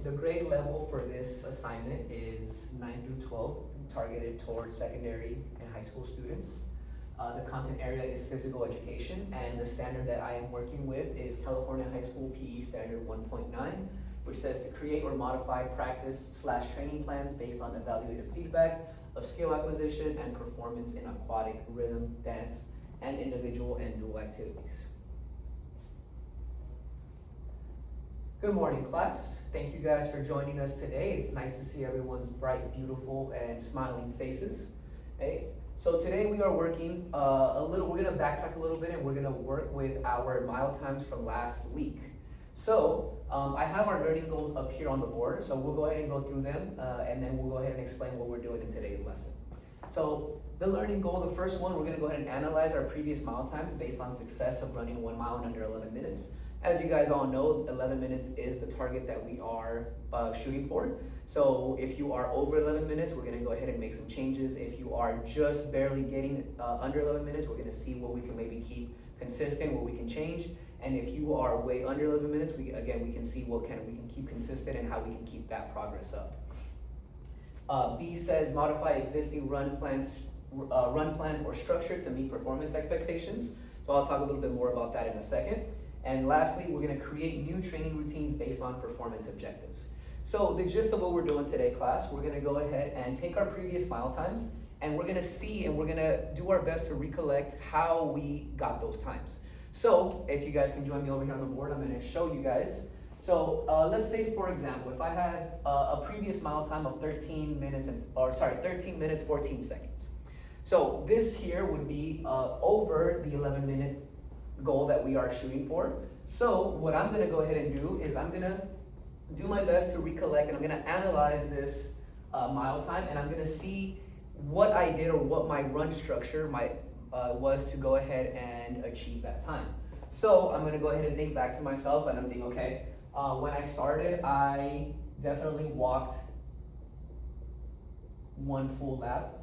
The grade level for this assignment is 9 through 12, targeted towards secondary and high school students. The content area is physical education, and the standard that I am working with is California High School PE Standard 1.9, which says to create or modify practice/training plans based on evaluative feedback of skill acquisition and performance in aquatic, rhythm, dance, and individual and dual activities. Good morning, class. Thank you guys for joining us today. It's nice to see everyone's bright, beautiful, and smiling faces. Hey, so today we are working we're gonna backtrack a little bit and we're gonna work with our mile times from last week. So I have our learning goals up here on the board, so we'll go ahead and go through them and then we'll go ahead and explain what we're doing in today's lesson. So the learning goal, the first one, we're gonna go ahead and analyze our previous mile times based on success of running 1 mile in under 11 minutes. As you guys all know, 11 minutes is the target that we are shooting for. So if you are over 11 minutes, we're gonna go ahead and make some changes. If you are just barely getting under 11 minutes, we're gonna see what we can maybe keep consistent, what we can change. And if you are way under 11 minutes, we can see what we can keep consistent and how we can keep that progress up. B says modify existing run plans or structure to meet performance expectations. So I'll talk a little bit more about that in a second. And lastly, we're gonna create new training routines based on performance objectives. So the gist of what we're doing today, class, we're gonna go ahead and take our previous mile times and we're gonna see and we're gonna do our best to recollect how we got those times. So if you guys can join me over here on the board, I'm gonna show you guys. So let's say, for example, if I had a previous mile time of 13 minutes 14 seconds. So this here would be over the 11-minute goal that we are shooting for. So what I'm gonna go ahead and do is I'm gonna do my best to recollect and I'm gonna analyze this mile time and I'm gonna see what I did or what my run structure was to go ahead and achieve that time. So I'm gonna go ahead and think back to myself and I'm thinking, okay, when I started, I definitely walked 1 full lap.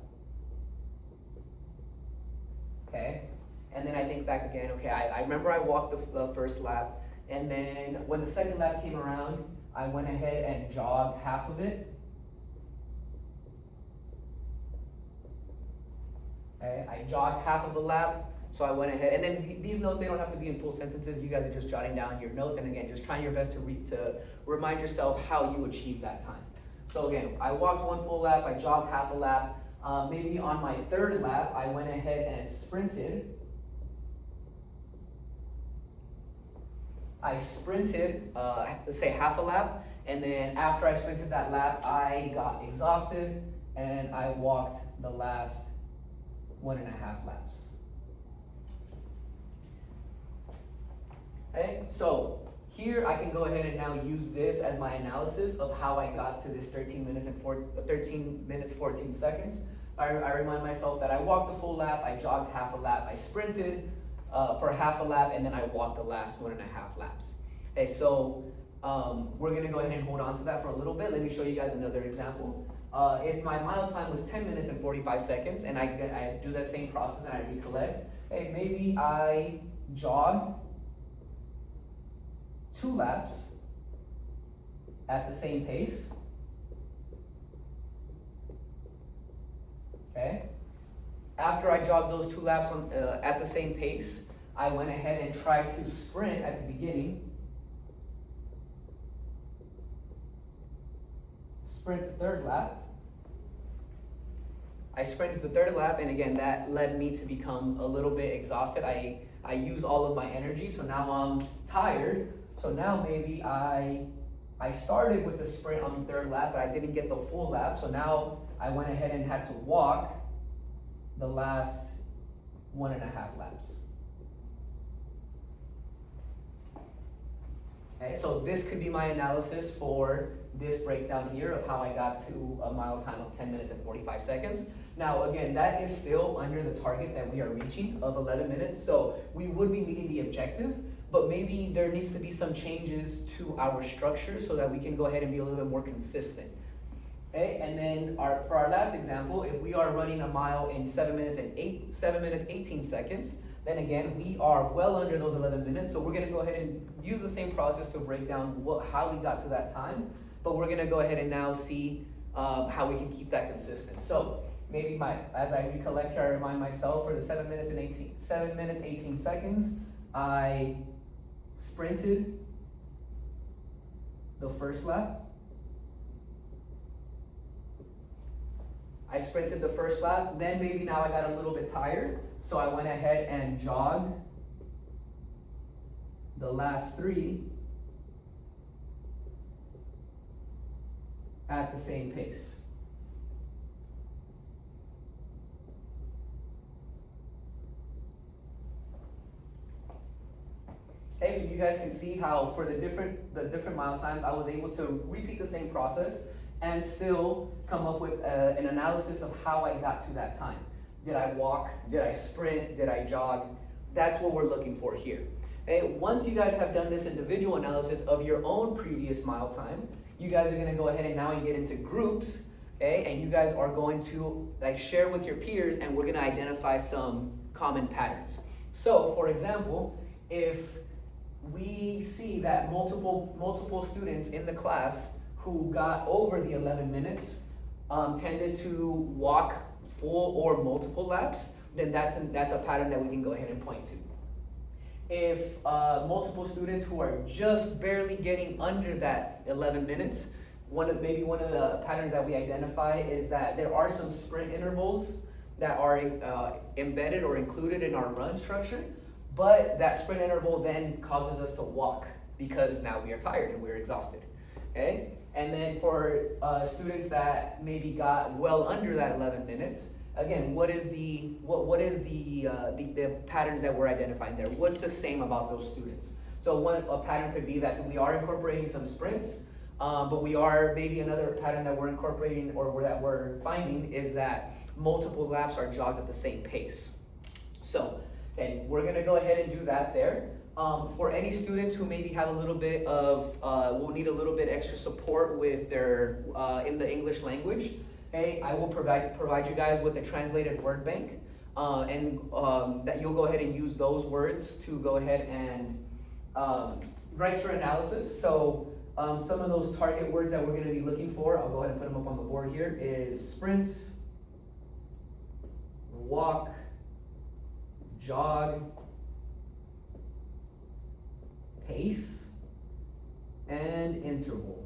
Okay. And then I think back again, okay, I remember I walked the first lap, and then when the second lap came around, I went ahead and jogged half of it. Okay, I jogged half of the lap, so I went ahead, and then these notes, they don't have to be in full sentences, you guys are just jotting down your notes, and again, just trying your best to remind yourself how you achieved that time. So again, I walked 1 full lap, I jogged half a lap, maybe on my third lap, I went ahead and sprinted. I sprinted, let's say half a lap, and then after I sprinted that lap, I got exhausted, and I walked the last 1.5 laps. Okay, so here I can go ahead and now use this as my analysis of how I got to this 13 minutes 14 seconds. I remind myself that I walked the full lap, I jogged half a lap, I sprinted for half a lap, and then I walked the last 1.5 laps. Okay, so we're gonna go ahead and hold on to that for a little bit. Let me show you guys another example. If my mile time was 10 minutes and 45 seconds, and I do that same process and I recollect, hey, maybe I jogged 2 laps at the same pace. Okay. After I jogged those 2 laps at the same pace, I went ahead and tried to sprint at the beginning. Sprint the 3rd lap. I sprinted the 3rd lap, and again, that led me to become a little bit exhausted. I used all of my energy, so now I'm tired. So now maybe I started with the sprint on the 3rd lap, but I didn't get the full lap. So now I went ahead and had to walk the last 1.5 laps. Okay, so this could be my analysis for this breakdown here of how I got to a mile time of 10 minutes and 45 seconds. Now again, that is still under the target that we are reaching of 11 minutes, so we would be meeting the objective, but maybe there needs to be some changes to our structure so that we can go ahead and be a little bit more consistent. Okay, and then for our last example, if we are running a mile in 7 minutes 18 seconds, then again, we are well under those 11 minutes, so we're gonna go ahead and use the same process to break down how we got to that time. but we're gonna go ahead and now see how we can keep that consistent. So maybe as I recollect here, I remind myself for the 7 minutes 18 seconds, I sprinted the first lap. Then maybe now I got a little bit tired, so I went ahead and jogged the last 3 at the same pace. Okay, so you guys can see how for the different mile times, I was able to repeat the same process and still come up with an analysis of how I got to that time. Did I walk? Did I sprint? Did I jog? That's what we're looking for here. Okay, once you guys have done this individual analysis of your own previous mile time, you guys are gonna go ahead and now get into groups, okay? And you guys are going to share with your peers, and we're gonna identify some common patterns. So, for example, if we see that multiple students in the class who got over the 11 minutes tended to walk full or multiple laps, then that's a pattern that we can go ahead and point to. If multiple students who are just barely getting under that 11 minutes, one of the patterns that we identify is that there are some sprint intervals that are embedded or included in our run structure, but that sprint interval then causes us to walk because now we are tired and we're exhausted, okay? And then for students that maybe got well under that 11 minutes, again, what is the patterns that we're identifying there? What's the same about those students? So a pattern could be that we are incorporating some sprints, but maybe another pattern that we're incorporating or that we're finding is that multiple laps are jogged at the same pace. So, okay, we're gonna go ahead and do that there. For any students who maybe have a little bit of, will need a little bit extra support with their, in the English language, okay, I will provide you guys with a translated word bank, and that you'll go ahead and use those words to go ahead and write your analysis. So some of those target words that we're gonna be looking for, I'll go ahead and put them up on the board here, is sprint, walk, jog, pace, and interval.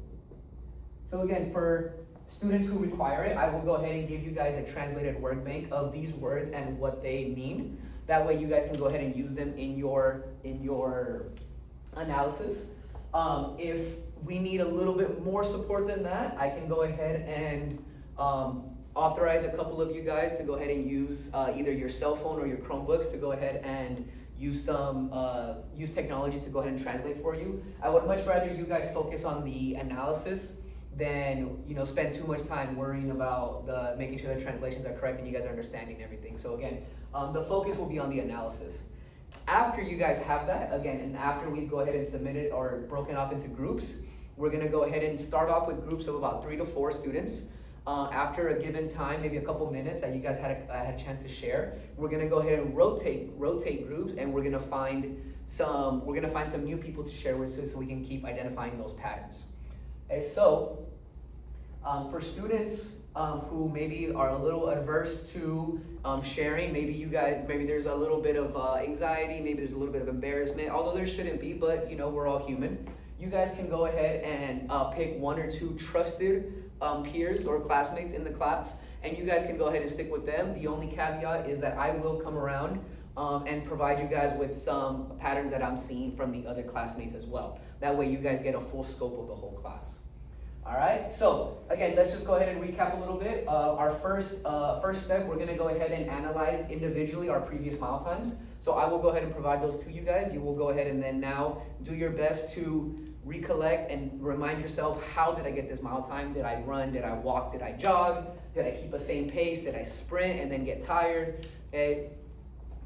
So again, for students who require it, I will go ahead and give you guys a translated word bank of these words and what they mean. That way you guys can go ahead and use them in your analysis. If we need a little bit more support than that, I can go ahead and authorize a couple of you guys to go ahead and use either your cell phone or your Chromebooks to go ahead and use technology to go ahead and translate for you. I would much rather you guys focus on the analysis than spend too much time worrying about making sure the translations are correct and you guys are understanding everything. So again, the focus will be on the analysis. After you guys have that, again, and after we go ahead and submit it or broken off into groups, we're gonna go ahead and start off with groups of about 3 to 4 students. After a given time, maybe a couple minutes that you guys had a chance to share, we're gonna go ahead and rotate groups, and we're gonna find some new people to share with so we can keep identifying those patterns. Okay, so for students who maybe are a little adverse to sharing, maybe there's a little bit of anxiety, maybe there's a little bit of embarrassment, although there shouldn't be, but we're all human. You guys can go ahead and pick 1 or 2 trusted peers or classmates in the class, and you guys can go ahead and stick with them. The only caveat is that I will come around and provide you guys with some patterns that I'm seeing from the other classmates as well. That way you guys get a full scope of the whole class. All right, so again, let's just go ahead and recap a little bit. Our first step, we're gonna go ahead and analyze individually our previous mile times. So I will go ahead and provide those to you guys. You will go ahead and then now do your best to recollect and remind yourself, how did I get this mile time? Did I run? Did I walk? Did I jog? Did I keep the same pace? Did I sprint and then get tired? Okay.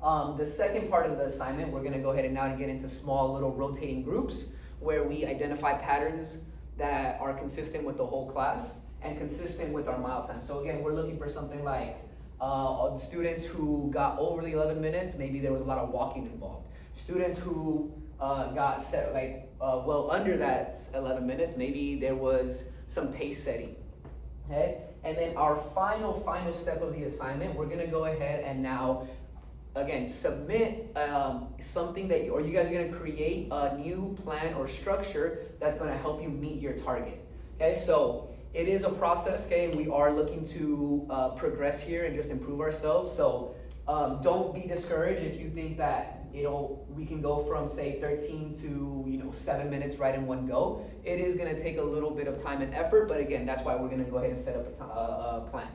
The second part of the assignment, we're gonna go ahead and now get into small little rotating groups where we identify patterns that are consistent with the whole class and consistent with our mile time. So again, we're looking for something like students who got over the 11 minutes, maybe there was a lot of walking involved. Students who got set well under that 11 minutes. Maybe there was some pace setting. Okay, and then our final step of the assignment, we're gonna go ahead and now, again, submit something that you guys are gonna create a new plan or structure that's gonna help you meet your target. Okay, so it is a process, okay, and we are looking to progress here and just improve ourselves. So don't be discouraged if you think that we can go from say 13 to 7 minutes right in one go. It is going to take a little bit of time and effort, but again, that's why we're going to go ahead and set up a plan.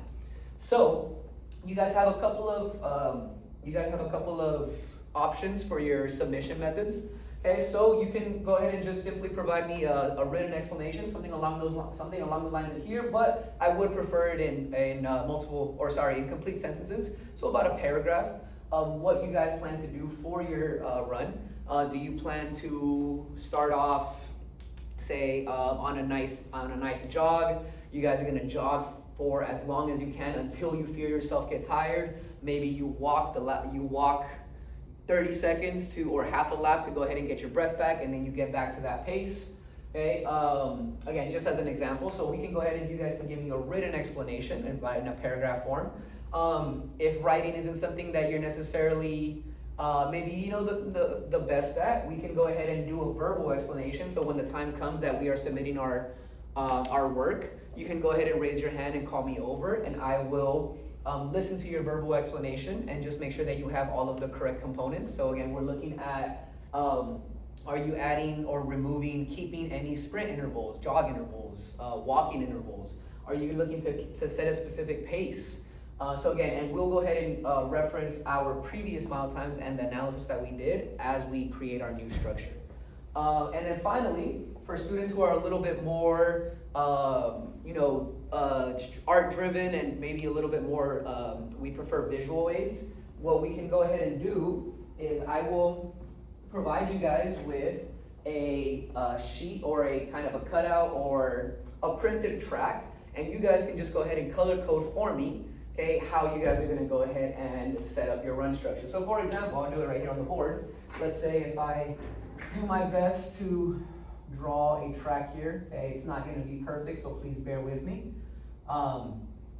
So you guys have a couple of options for your submission methods. Okay, so you can go ahead and just simply provide me a written explanation, something along the lines of here, but I would prefer it in complete sentences. So about a paragraph of what you guys plan to do for your run. Do you plan to start off, say, on a nice jog? You guys are gonna jog for as long as you can until you feel yourself get tired. Maybe you walk 30 seconds or half a lap to go ahead and get your breath back, and then you get back to that pace. Okay, again, just as an example, so we can go ahead and you guys can give me a written explanation in a paragraph form. If writing isn't something that you're necessarily maybe the best at, we can go ahead and do a verbal explanation. So when the time comes that we are submitting our work, you can go ahead and raise your hand and call me over, and I will listen to your verbal explanation and just make sure that you have all of the correct components. So again, we're looking at, are you adding or removing, keeping any sprint intervals, jog intervals, walking intervals? Are you looking to set a specific pace? So again, and we'll go ahead and reference our previous mile times and the analysis that we did as we create our new structure. And then finally, for students who are a little bit more, art-driven and maybe a little bit more, we prefer visual aids, what we can go ahead and do is I will provide you guys with a sheet or a kind of a cutout or a printed track, and you guys can just go ahead and color code for me, okay, how you guys are going to go ahead and set up your run structure. So for example, I'll do it right here on the board. Let's say if I do my best to draw a track here, okay, it's not going to be perfect, so please bear with me.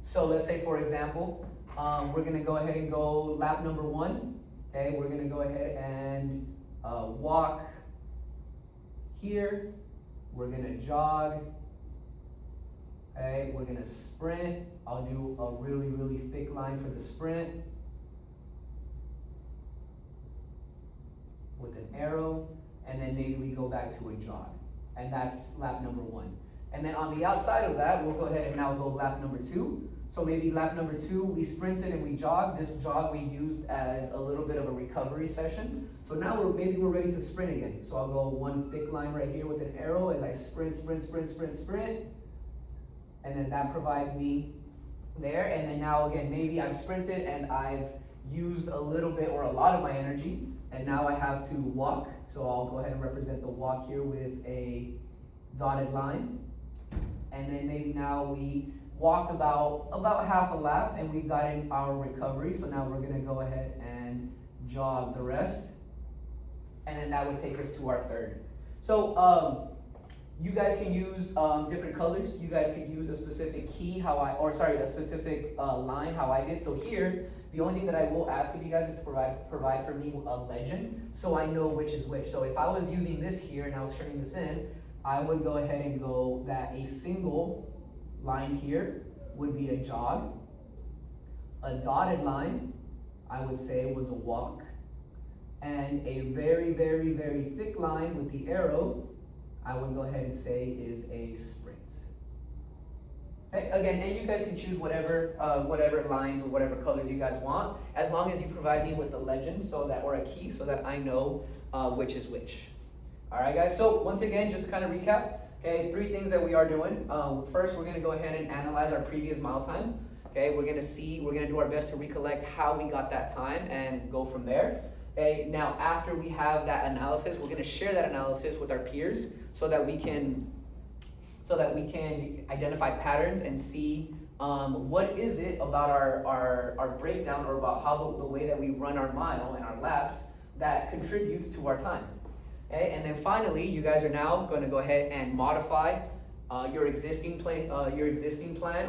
So let's say, for example, we're going to go ahead and go lap number 1. Okay, we're going to go ahead and walk here. We're going to jog. Okay, we're going to sprint. I'll do a really, really thick line for the sprint with an arrow, and then maybe we go back to a jog. And that's lap number 1. And then on the outside of that, we'll go ahead and now go lap number 2. So maybe lap number 2, we sprinted and we jogged. This jog we used as a little bit of a recovery session. So now we're ready to sprint again. So I'll go one thick line right here with an arrow as I sprint. And then that provides me there. And then now again, maybe I've sprinted and I've used a little bit or a lot of my energy. And now I have to walk. So I'll go ahead and represent the walk here with a dotted line. And then maybe now we walked about half a lap and we've gotten our recovery. So now we're gonna go ahead and jog the rest. And then that would take us to our third. So you guys can use different colors. You guys could use a specific key, a specific line, how I did. So here, the only thing that I will ask of you guys is to provide for me a legend so I know which is which. So if I was using this here and I was turning this in, I would go ahead and go that a single line here would be a jog. A dotted line, I would say, was a walk. And a very, very, very thick line with the arrow, I would go ahead and say is a sprint. Okay, again, and you guys can choose whatever lines or whatever colors you guys want, as long as you provide me with a legend or a key so that I know which is which. All right, guys, so once again, just to kind of recap, okay, 3 things that we are doing. First, we're gonna go ahead and analyze our previous mile time. Okay, we're gonna do our best to recollect how we got that time and go from there. Okay, now after we have that analysis, we're gonna share that analysis with our peers so that we can identify patterns and see what is it about our breakdown or about how the way that we run our mile and our laps that contributes to our time. Okay? And then finally, you guys are now going to go ahead and modify your existing plan,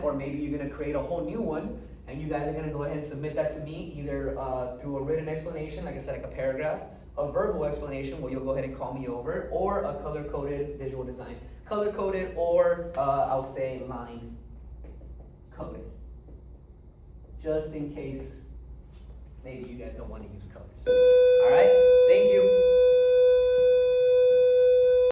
or maybe you're going to create a whole new one, and you guys are going to go ahead and submit that to me either through a written explanation, like I said, like a paragraph, a verbal explanation where you'll go ahead and call me over, or a color-coded visual design. Color-coded, or I'll say line-coded. Just in case maybe you guys don't want to use colors. All right, thank you.